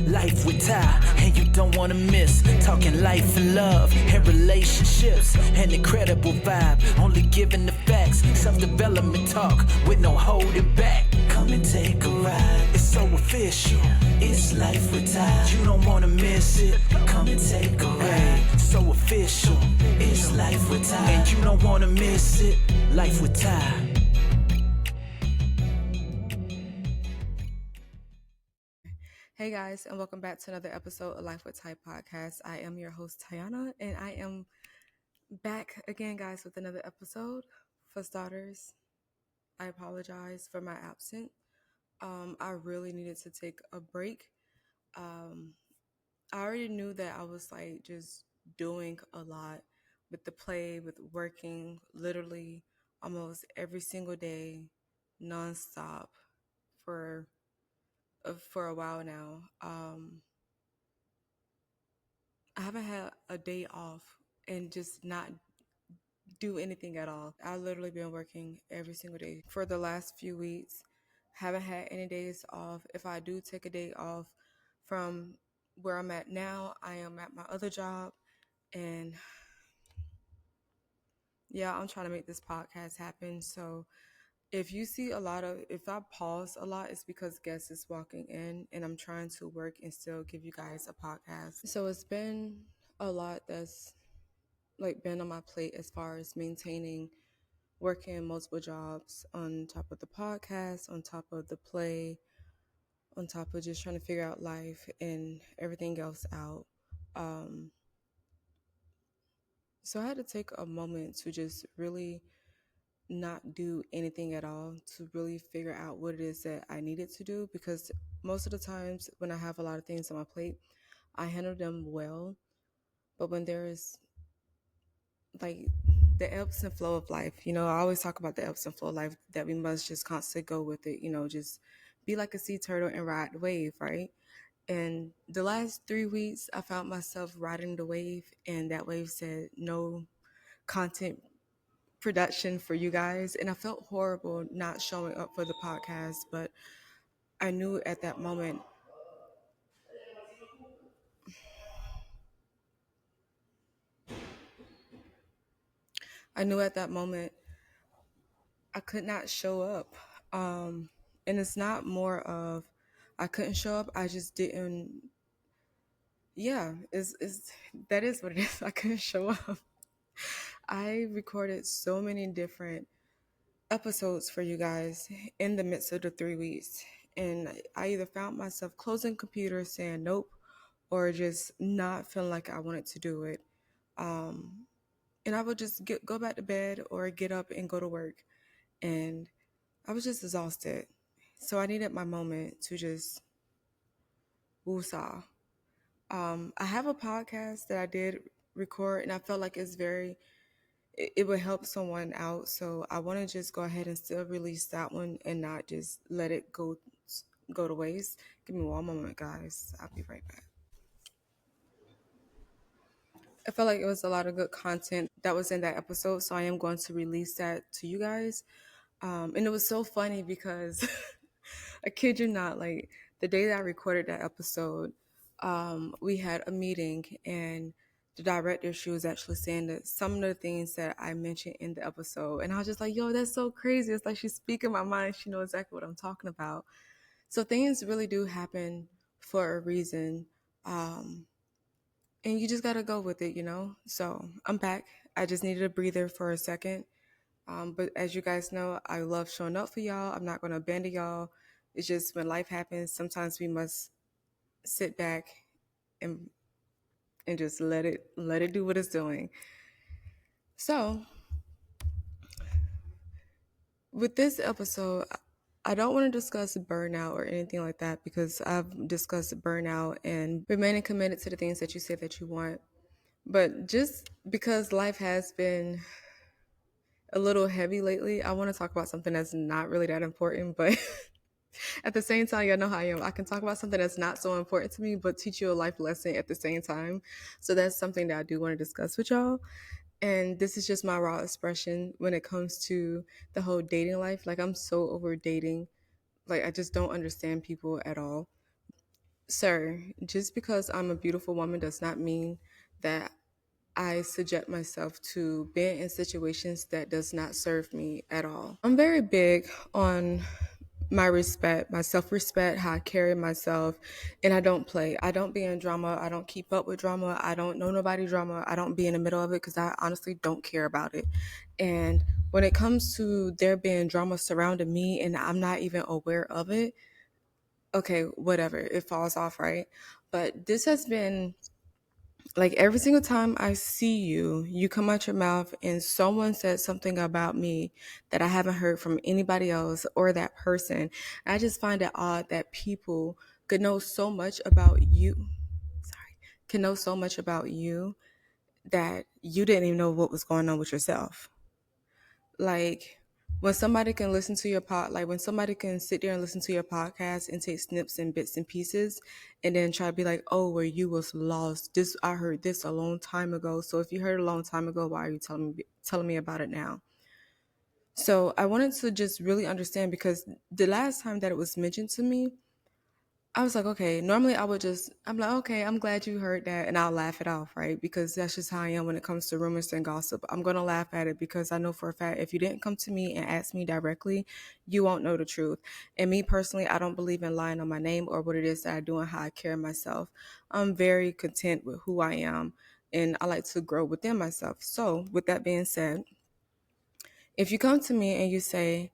life with Ty, and you don't wanna miss. Talking life and love and relationships, an incredible vibe. Only giving the facts, self-development talk with no holding back. Come and take a ride. It's so official. It's life with Ty. You don't wanna miss it. Come and take a ride. So official. It's life with Ty, and you don't wanna miss it. Life with Ty. Hey guys, and welcome back to another episode of Life with Ty podcast. I am your host Tiana, and I am back again, guys, with another episode. For starters, I apologize for my absence. I really needed to take a break. I already knew that I was like just doing a lot with the play, with working literally almost every single day, nonstop for a while now. I haven't had a day off and just not do anything at all. I literally been working every single day for the last few weeks. Haven't had any days off. If I do take a day off from where I'm at now, I am at my other job, and yeah, I'm trying to make this podcast happen. So if you see if I pause a lot, it's because guests is walking in, and I'm trying to work and still give you guys a podcast. So it's been a lot that's like been on my plate as far as maintaining working multiple jobs on top of the podcast, on top of the play, on top of just trying to figure out life and everything else out. So I had to take a moment to just really not do anything at all, to really figure out what it is that I needed to do, because most of the times when I have a lot of things on my plate, I handle them well. But when there is like the ebbs and flow of life, I always talk about the ebbs and flow of life, that we must just constantly go with it, just be like a sea turtle and ride the wave, right? And the last 3 weeks, I found myself riding the wave, and that wave said no content production for you guys. And I felt horrible not showing up for the podcast, but I knew at that moment I could not show up. And it's not more of I couldn't show up, I just didn't. Yeah, is that is what it is. I couldn't show up. I recorded so many different episodes for you guys in the midst of the 3 weeks, and I either found myself closing computers saying nope, or just not feeling like I wanted to do it. And I would just go back to bed or get up and go to work, and I was just exhausted. So I needed my moment to just woosah. I have a podcast that I did record, and I felt like it would help someone out. So I want to just go ahead and still release that one and not just let it go to waste. Give me one moment, guys. I'll be right back. I felt like it was a lot of good content that was in that episode, so I am going to release that to you guys. And it was so funny because I kid you not, like the day that I recorded that episode, we had a meeting, and the director, she was actually saying that some of the things that I mentioned in the episode, and I was just like, yo, that's so crazy. It's like she's speaking my mind. She knows exactly what I'm talking about. So things really do happen for a reason. And you just got to go with it, So I'm back. I just needed a breather for a second. But as you guys know, I love showing up for y'all. I'm not going to abandon y'all. It's just when life happens, sometimes we must sit back and just let it do what it's doing. So with this episode, I don't want to discuss burnout or anything like that, because I've discussed burnout and remaining committed to the things that you say that you want. But just because life has been a little heavy lately, I want to talk about something that's not really that important, but at the same time, y'all know how I am. I can talk about something that's not so important to me, but teach you a life lesson at the same time. So that's something that I do want to discuss with y'all. And this is just my raw expression when it comes to the whole dating life. Like, I'm so over dating. Like, I just don't understand people at all. Sir, just because I'm a beautiful woman does not mean that I subject myself to being in situations that does not serve me at all. I'm very big on my respect, my self-respect, how I carry myself, and I don't play. I don't be in drama. I don't keep up with drama. I don't know nobody drama. I don't be in the middle of it because I honestly don't care about it. And when it comes to there being drama surrounding me and I'm not even aware of it, okay, whatever, it falls off, right? But this has been like every single time I see you, you come out your mouth and someone said something about me that I haven't heard from anybody else or that person. I just find it odd that people could know so much about you. Sorry, can know so much about you that you didn't even know what was going on with yourself. Like when somebody can listen to your like when somebody can sit there and listen to your podcast and take snips and bits and pieces and then try to be like, oh, where you was lost, this I heard this a long time ago, so if you heard a long time ago, why are you telling me about it now? So I wanted to just really understand, because the last time that it was mentioned to me, I was like, okay, normally I'm like, okay, I'm glad you heard that. And I'll laugh it off, right? Because that's just how I am when it comes to rumors and gossip. I'm going to laugh at it because I know for a fact if you didn't come to me and ask me directly, you won't know the truth. And me personally, I don't believe in lying on my name or what it is that I do and how I carry myself. I'm very content with who I am and I like to grow within myself. So, with that being said, if you come to me and you say,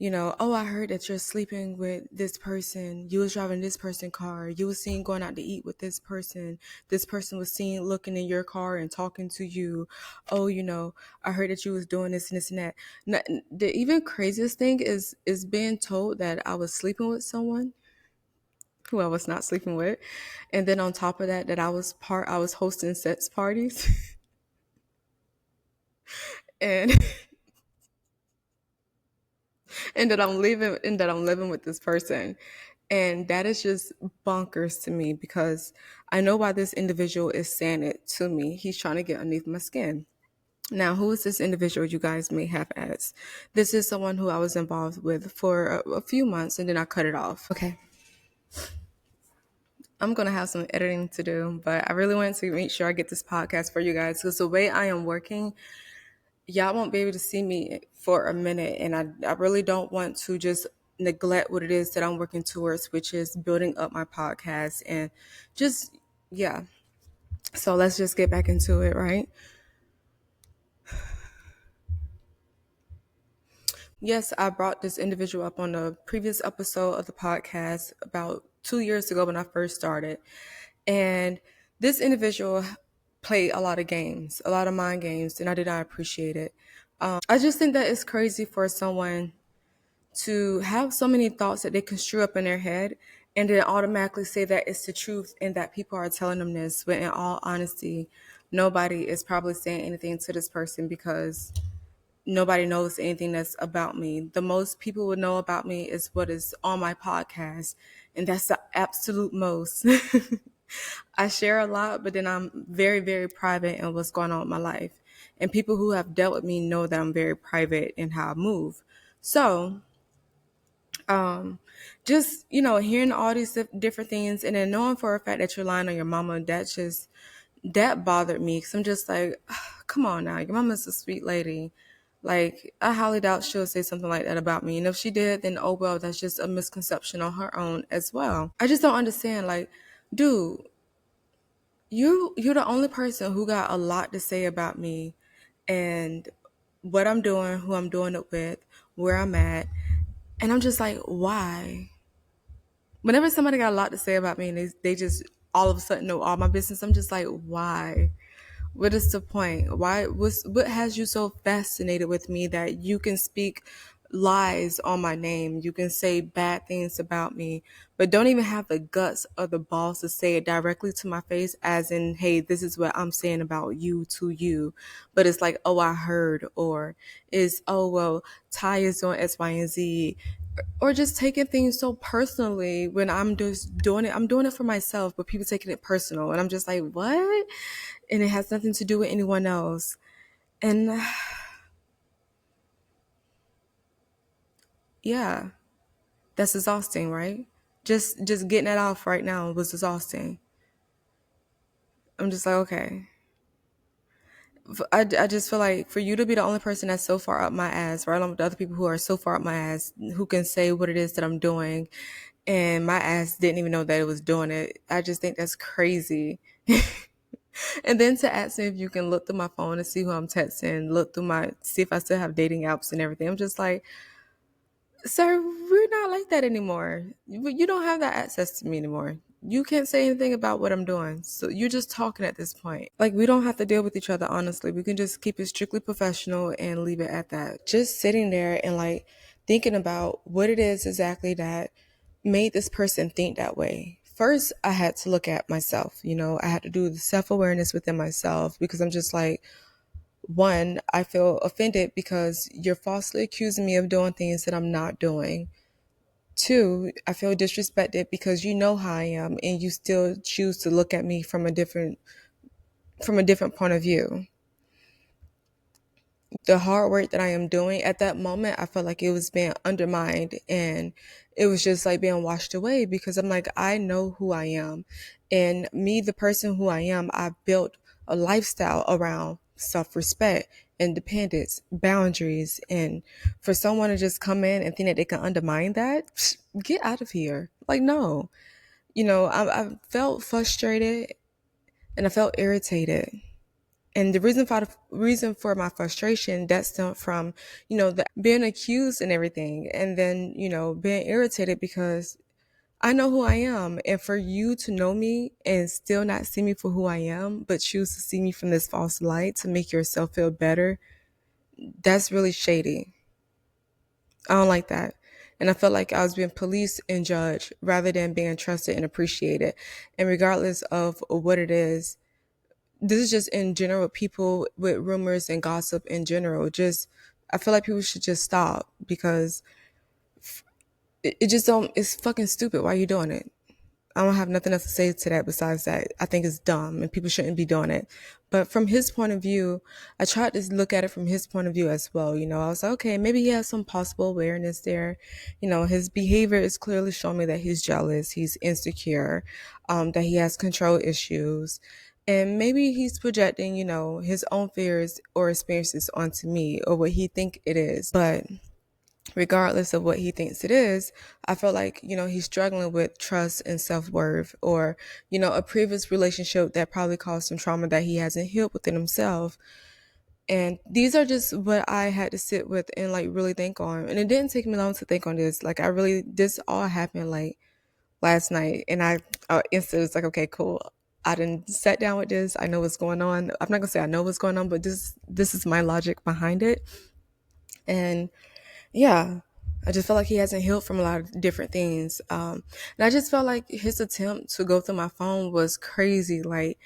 oh, I heard that you're sleeping with this person. You was driving this person car. You was seen going out to eat with this person. This person was seen looking in your car and talking to you. Oh, I heard that you was doing this and this and that. The even craziest thing is being told that I was sleeping with someone who I was not sleeping with. And then on top of that, that I was hosting sex parties and and that I'm living with this person. And that is just bonkers to me because I know why this individual is saying it to me. He's trying to get underneath my skin. Now, who is this individual you guys may have asked? This is someone who I was involved with for a few months and then I cut it off. Okay. I'm going to have some editing to do, but I really wanted to make sure I get this podcast for you guys because the way I am working, y'all won't be able to see me for a minute. And I really don't want to just neglect what it is that I'm working towards, which is building up my podcast and just, yeah. So let's just get back into it, right? Yes, I brought this individual up on the previous episode of the podcast about 2 years ago when I first started. And this individual played a lot of games, a lot of mind games, and I did not appreciate it. I just think that it's crazy for someone to have so many thoughts that they construe up in their head and then automatically say that it's the truth and that people are telling them this. But in all honesty, nobody is probably saying anything to this person because nobody knows anything that's about me. The most people would know about me is what is on my podcast, and that's the absolute most. I share a lot, but then I'm very, very private in what's going on with my life. And people who have dealt with me know that I'm very private in how I move. So, just, hearing all these different things and then knowing for a fact that you're lying on your mama, that bothered me. Cause I'm just like, come on now, your mama's a sweet lady. Like, I highly doubt she'll say something like that about me. And if she did, then oh well, that's just a misconception on her own as well. I just don't understand. Like, dude, you're the only person who got a lot to say about me and what I'm doing, who I'm doing it with, where I'm at. And I'm just like, why? Whenever somebody got a lot to say about me and they just all of a sudden know all my business, I'm just like, why? What is the point? What has you so fascinated with me that you can speak lies on my name? You can say bad things about me, but don't even have the guts or the balls to say it directly to my face, as in, hey, this is what I'm saying about you to you. But it's like, oh, I heard, or is, oh, well, Ty is doing X, Y, and Z, or just taking things so personally when I'm just doing it. I'm doing it for myself, but people taking it personal. And I'm just like, what? And it has nothing to do with anyone else. And yeah, that's exhausting, right? Just getting that off right now was exhausting. I'm just like, okay. I just feel like for you to be the only person that's so far up my ass, right along with the other people who are so far up my ass, who can say what it is that I'm doing, and my ass didn't even know that it was doing it. I just think that's crazy. And then to ask me if you can look through my phone and see who I'm texting, look through see if I still have dating apps and everything. I'm just like, sir, we're not like that anymore. You don't have that access to me anymore. You can't say anything about what I'm doing. So you're just talking at this point. Like, we don't have to deal with each other, honestly. We can just keep it strictly professional and leave it at that. Just sitting there and like thinking about what it is exactly that made this person think that way. First, I had to look at myself. I had to do the self awareness within myself because I'm just like, one, I feel offended because you're falsely accusing me of doing things that I'm not doing. Two, I feel disrespected because you know how I am and you still choose to look at me from a different point of view. The hard work that I am doing at that moment, I felt like it was being undermined and it was just like being washed away because I'm like, I know who I am. And me, the person who I am, I built a lifestyle around self respect, independence, boundaries. And for someone to just come in and think that they can undermine that, get out of here. Like, no. I felt frustrated and I felt irritated. And the reason for my frustration that stemmed from, the being accused and everything, and then being irritated because I know who I am, and for you to know me and still not see me for who I am, but choose to see me from this false light to make yourself feel better, that's really shady. I don't like that. And I felt like I was being policed and judged rather than being trusted and appreciated. And regardless of what it is, this is just in general, people with rumors and gossip in general. Just, I feel like people should just stop because it just don't, it's fucking stupid. Why are you doing it? I don't have nothing else to say to that besides that I think it's dumb and people shouldn't be doing it. But from his point of view, I tried to look at it from his point of view as well. I was like, okay, maybe he has some possible awareness there. His behavior is clearly showing me that he's jealous, he's insecure, that he has control issues. And maybe he's projecting, his own fears or experiences onto me or what he think it is. But regardless of what he thinks it is, I feel like, he's struggling with trust and self-worth or, a previous relationship that probably caused some trauma that he hasn't healed within himself. And these are just what I had to sit with and like really think on. And it didn't take me long to think on this. Like this all happened like last night and I instantly was like, okay, cool. I didn't sat down with this. I know what's going on. I'm not gonna say I know what's going on, but this is my logic behind it. And yeah, I just felt like he hasn't healed from a lot of different things. And I just felt like his attempt to go through my phone was crazy. Like,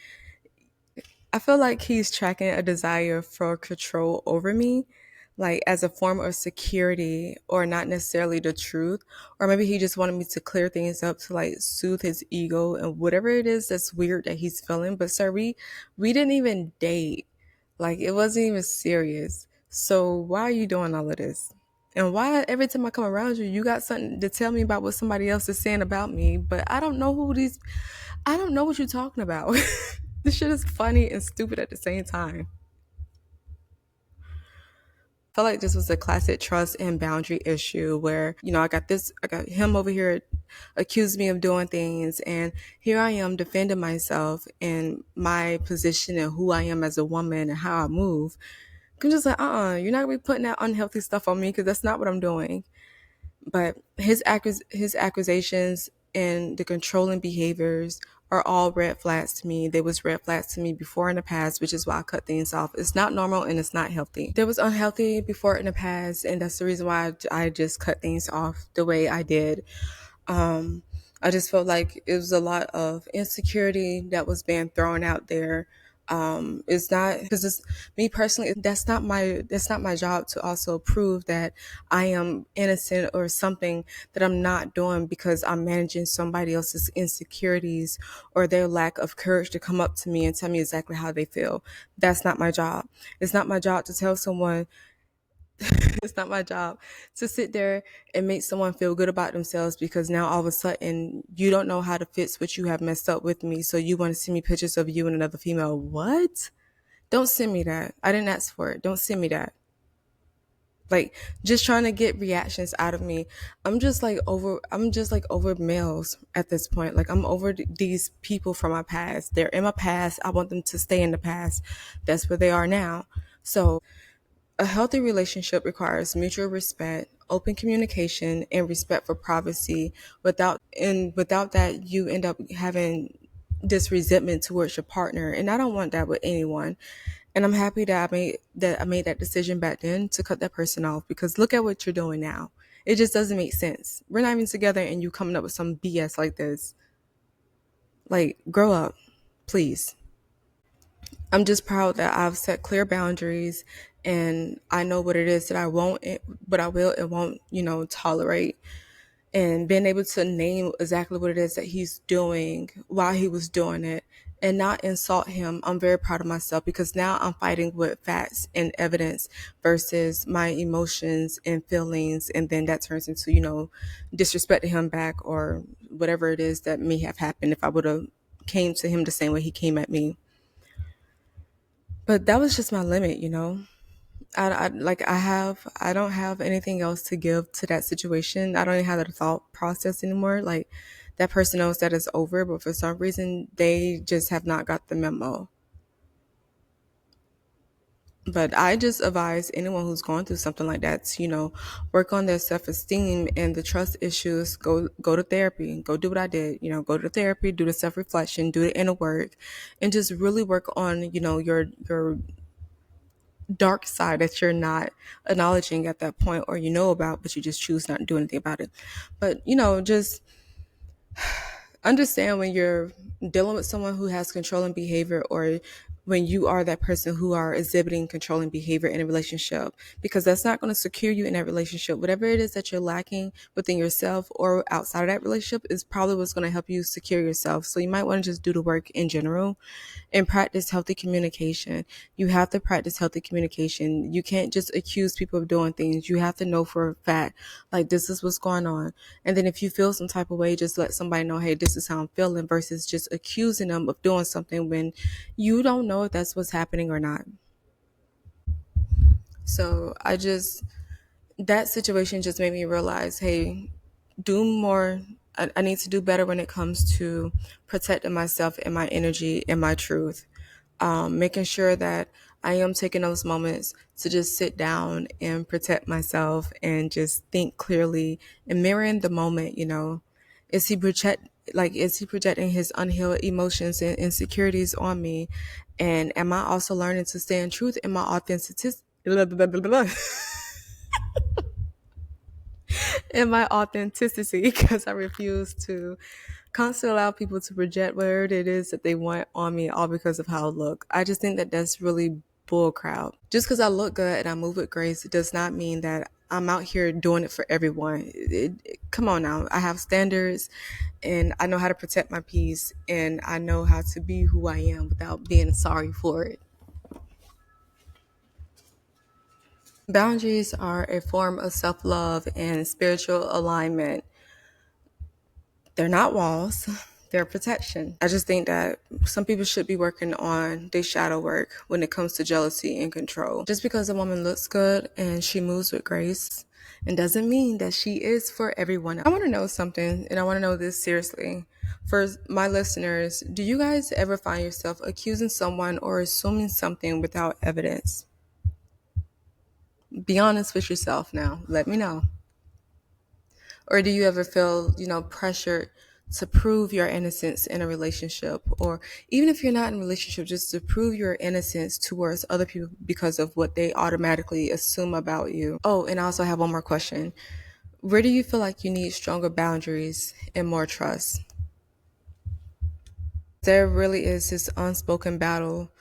I feel like he's tracking a desire for control over me, like as a form of security or not necessarily the truth. Or maybe he just wanted me to clear things up to like soothe his ego and whatever it is that's weird that he's feeling. But sir, we didn't even date. Like it wasn't even serious. So why are you doing all of this? And why every time I come around you, you got something to tell me about what somebody else is saying about me, but I don't know what you're talking about. This shit is funny and stupid at the same time. I felt like this was a classic trust and boundary issue where, I got him over here accused me of doing things and here I am defending myself and my position and who I am as a woman and how I move. I'm just like, you're not gonna be putting that unhealthy stuff on me because that's not what I'm doing. But his accusations and the controlling behaviors are all red flags to me. They was red flags to me before in the past, which is why I cut things off. It's not normal and it's not healthy. There was unhealthy before in the past, and that's the reason why I just cut things off the way I did. Um, I just felt like it was a lot of insecurity that was being thrown out there. It's not because it's me personally. That's not my job to also prove that I am innocent or something that I'm not doing because I'm managing somebody else's insecurities or their lack of courage to come up to me and tell me exactly how they feel. That's not my job. It's not my job to tell someone It's not my job to sit there and make someone feel good about themselves because now all of a sudden you don't know how to fix what you have messed up with me. So you want to send me pictures of you and another female. What? Don't send me that. I didn't ask for it. Don't send me that. Like, just trying to get reactions out of me. I'm just like over males at this point. Like, I'm over these people from my past. They're in my past. I want them to stay in the past. That's where they are now. So a healthy relationship requires mutual respect, open communication, and respect for privacy. Without that, you end up having this resentment towards your partner, and I don't want that with anyone. And I'm happy that I made that decision back then to cut that person off, because look at what you're doing now. It just doesn't make sense. We're not even together and you coming up with some BS like this. Like, grow up, please. I'm just proud that I've set clear boundaries and I know what it is that I won't, but I will and won't, tolerate. And being able to name exactly what it is that he's doing while he was doing it and not insult him. I'm very proud of myself because now I'm fighting with facts and evidence versus my emotions and feelings. And then that turns into, disrespecting him back or whatever it is that may have happened if I would have came to him the same way he came at me. But that was just my limit. I don't have anything else to give to that situation. I don't even have that thought process anymore. Like, that person knows that it's over, but for some reason they just have not got the memo. But I just advise anyone who's going through something like that to, work on their self-esteem and the trust issues. Go to therapy. Go do what I did. Go to therapy, do the self-reflection, do the inner work, and just really work on, your dark side that you're not acknowledging at that point, or about, but you just choose not to do anything about it. But just understand when you're dealing with someone who has controlling behavior, or when you are that person who are exhibiting controlling behavior in a relationship, because that's not going to secure you in that relationship. Whatever it is that you're lacking within yourself or outside of that relationship is probably what's going to help you secure yourself. So you might want to just do the work in general and practice healthy communication. You have to practice healthy communication. You can't just accuse people of doing things. You have to know for a fact, like, this is what's going on. And then if you feel some type of way, just let somebody know, hey, this is how I'm feeling, versus just accusing them of doing something when you don't know if that's what's happening or not. So that situation just made me realize, hey, do more. I need to do better when it comes to protecting myself and my energy and my truth. Making sure that I am taking those moments to just sit down and protect myself and just think clearly and mirroring the moment. Is he is he projecting his unhealed emotions and insecurities on me? And am I also learning to stay in truth in my authenticity? In my authenticity, because I refuse to constantly allow people to project whatever it is that they want on me, all because of how I look. I just think that that's really bull crap. Just because I look good and I move with grace, it does not mean that I'm out here doing it for everyone. Come on now. I have standards and I know how to protect my peace, and I know how to be who I am without being sorry for it. Boundaries are a form of self-love and spiritual alignment. They're not walls, they're protection. I just think that some people should be working on their shadow work when it comes to jealousy and control. Just because a woman looks good and she moves with grace, and doesn't mean that she is for everyone. I want to know something, and I want to know this seriously. For my listeners, do you guys ever find yourself accusing someone or assuming something without evidence? Be honest with yourself now. Let me know. Or do you ever feel, pressured to prove your innocence in a relationship? Or even if you're not in a relationship, just to prove your innocence towards other people because of what they automatically assume about you? Oh, and I also have one more question. Where do you feel like you need stronger boundaries and more trust? There really is this unspoken battle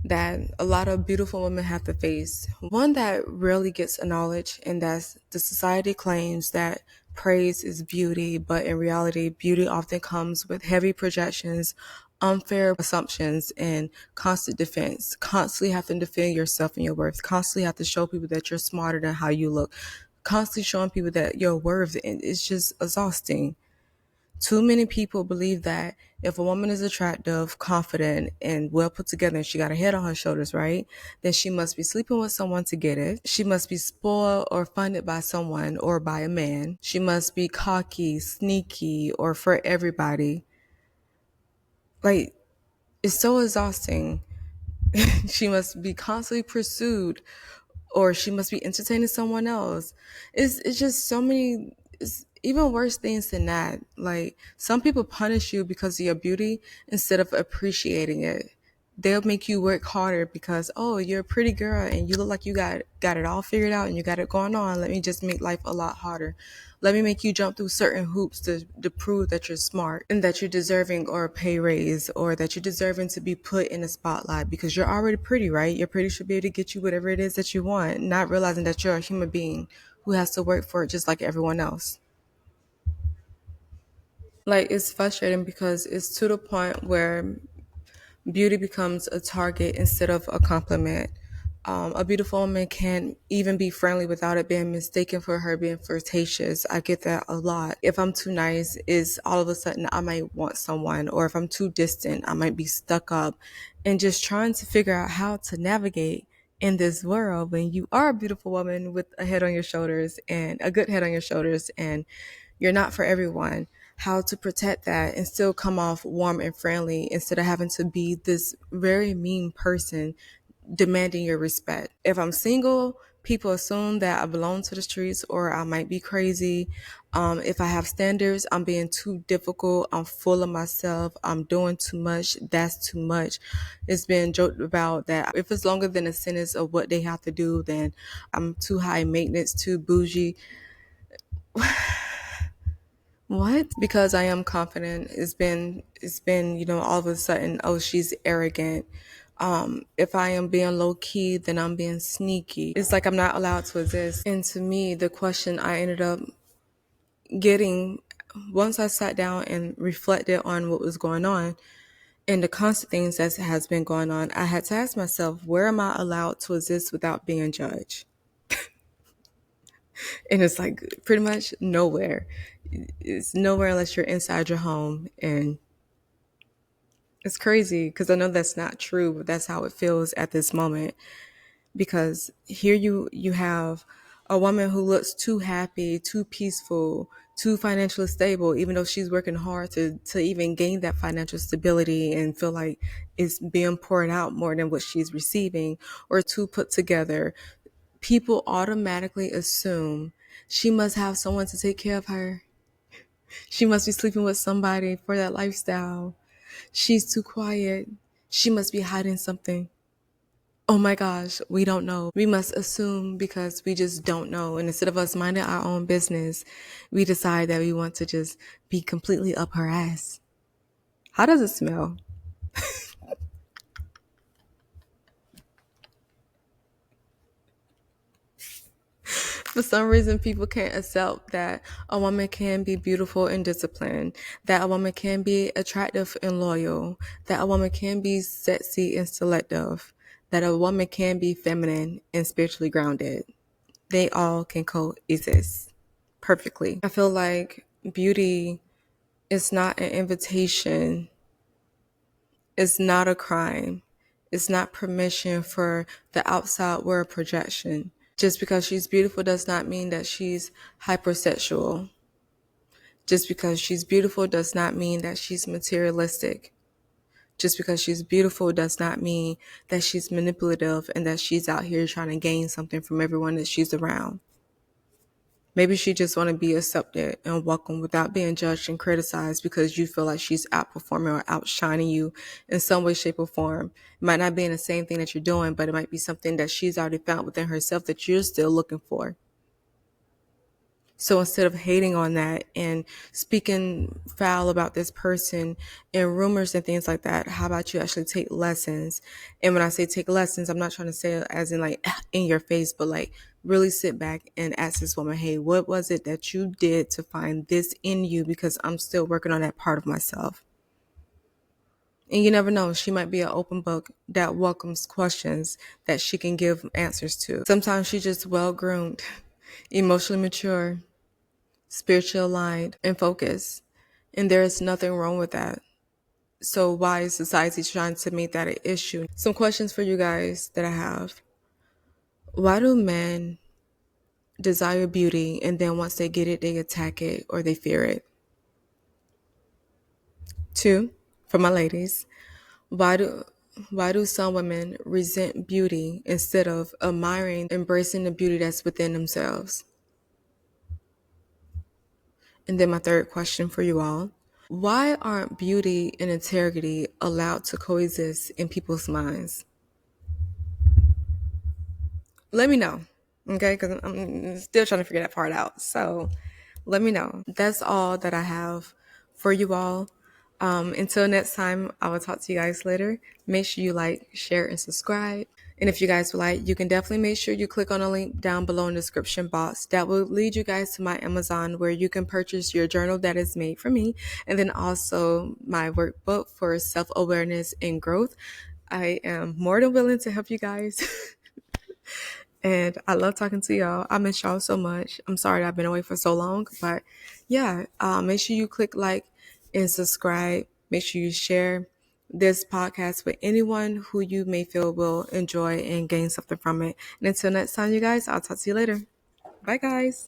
that a lot of beautiful women have to face. One that rarely gets acknowledged, and that's the society claims that praise is beauty, but in reality, beauty often comes with heavy projections, unfair assumptions, and constant defense. Constantly have to defend yourself and your worth. Constantly have to show people that you're smarter than how you look. Constantly showing people that your worth, and it's just exhausting. Too many people believe that if a woman is attractive, confident, and well put together, and she got a head on her shoulders, right, then she must be sleeping with someone to get it. She must be spoiled or funded by someone or by a man. She must be cocky, sneaky, or for everybody. Like, it's so exhausting. She must be constantly pursued, or she must be entertaining someone else. It's just so many. It's even worse things than that. Like, some people punish you because of your beauty instead of appreciating it. They'll make you work harder because, oh, you're a pretty girl and you look like you got it all figured out and you got it going on. Let me just make life a lot harder. Let me make you jump through certain hoops to prove that you're smart and that you're deserving or a pay raise or that you're deserving to be put in a spotlight because you're already pretty, right? Your pretty should be able to get you whatever it is that you want, not realizing that you're a human being who has to work for it just like everyone else. Like, it's frustrating because it's to the point where beauty becomes a target instead of a compliment. A beautiful woman can even be friendly without it being mistaken for her being flirtatious. I get that a lot. If I'm too nice, is all of a sudden I might want someone, or if I'm too distant, I might be stuck up, and just trying to figure out how to navigate in this world when you are a beautiful woman with a head on your shoulders and a good head on your shoulders, and you're not for everyone. How to protect that and still come off warm and friendly instead of having to be this very mean person demanding your respect. If I'm single, people assume that I belong to the streets or I might be crazy. If I have standards, I'm being too difficult. I'm full of myself. I'm doing too much. That's too much. It's been joked about that if it's longer than a sentence of what they have to do, then I'm too high maintenance, too bougie. What? Because I am confident. It's been, all of a sudden, oh, she's arrogant. If I am being low key, then I'm being sneaky. It's like I'm not allowed to exist. And to me, the question I ended up getting once I sat down and reflected on what was going on and the constant things that has been going on, I had to ask myself, where am I allowed to exist without being judged? And it's like pretty much nowhere. It's nowhere unless you're inside your home. And it's crazy because I know that's not true, but that's how it feels at this moment. Because here you have a woman who looks too happy, too peaceful, too financially stable, even though she's working hard to even gain that financial stability and feel like it's being poured out more than what she's receiving, or too put together. People automatically assume she must have someone to take care of her. She must be sleeping with somebody for that lifestyle. She's too quiet. She must be hiding something. Oh my gosh, we don't know. We must assume because we just don't know. And instead of us minding our own business, we decide that we want to just be completely up her ass. How does it smell? For some reason, people can't accept that a woman can be beautiful and disciplined, that a woman can be attractive and loyal, that a woman can be sexy and selective, that a woman can be feminine and spiritually grounded. They all can coexist perfectly. I feel like beauty is not an invitation, it's not a crime, it's not permission for the outside world projection. Just because she's beautiful does not mean that she's hypersexual. Just because she's beautiful does not mean that she's materialistic. Just because she's beautiful does not mean that she's manipulative and that she's out here trying to gain something from everyone that she's around. Maybe she just want to be accepted and welcome without being judged and criticized because you feel like she's outperforming or outshining you in some way, shape, or form. It might not be in the same thing that you're doing, but it might be something that she's already found within herself that you're still looking for. So instead of hating on that and speaking foul about this person and rumors and things like that, how about you actually take lessons? And when I say take lessons, I'm not trying to say it as in like in your face, but like really sit back and ask this woman, hey, what was it that you did to find this in you? Because I'm still working on that part of myself. And you never know, she might be an open book that welcomes questions that she can give answers to. Sometimes she's just well groomed, emotionally mature, spiritually aligned, and focused. And there is nothing wrong with that. So why is society trying to make that an issue? Some questions for you guys that I have. Why do men desire beauty and then once they get it, they attack it or they fear it? 2, for my ladies, why do some women resent beauty instead of admiring, embracing the beauty that's within themselves? And then my third question for you all. Why aren't beauty and integrity allowed to coexist in people's minds? Let me know, okay? Because I'm still trying to figure that part out. So let me know. That's all that I have for you all. Until next time, I will talk to you guys later. Make sure you like, share, and subscribe. And if you guys would like, you can definitely make sure you click on the link down below in the description box. That will lead you guys to my Amazon where you can purchase your journal that is made for me. And then also my workbook for self-awareness and growth. I am more than willing to help you guys. And I love talking to y'all. I miss y'all so much. I'm sorry that I've been away for so long. But yeah, make sure you click like and subscribe. Make sure you share this podcast with anyone who you may feel will enjoy and gain something from it. And until next time, you guys, I'll talk to you later. Bye, guys.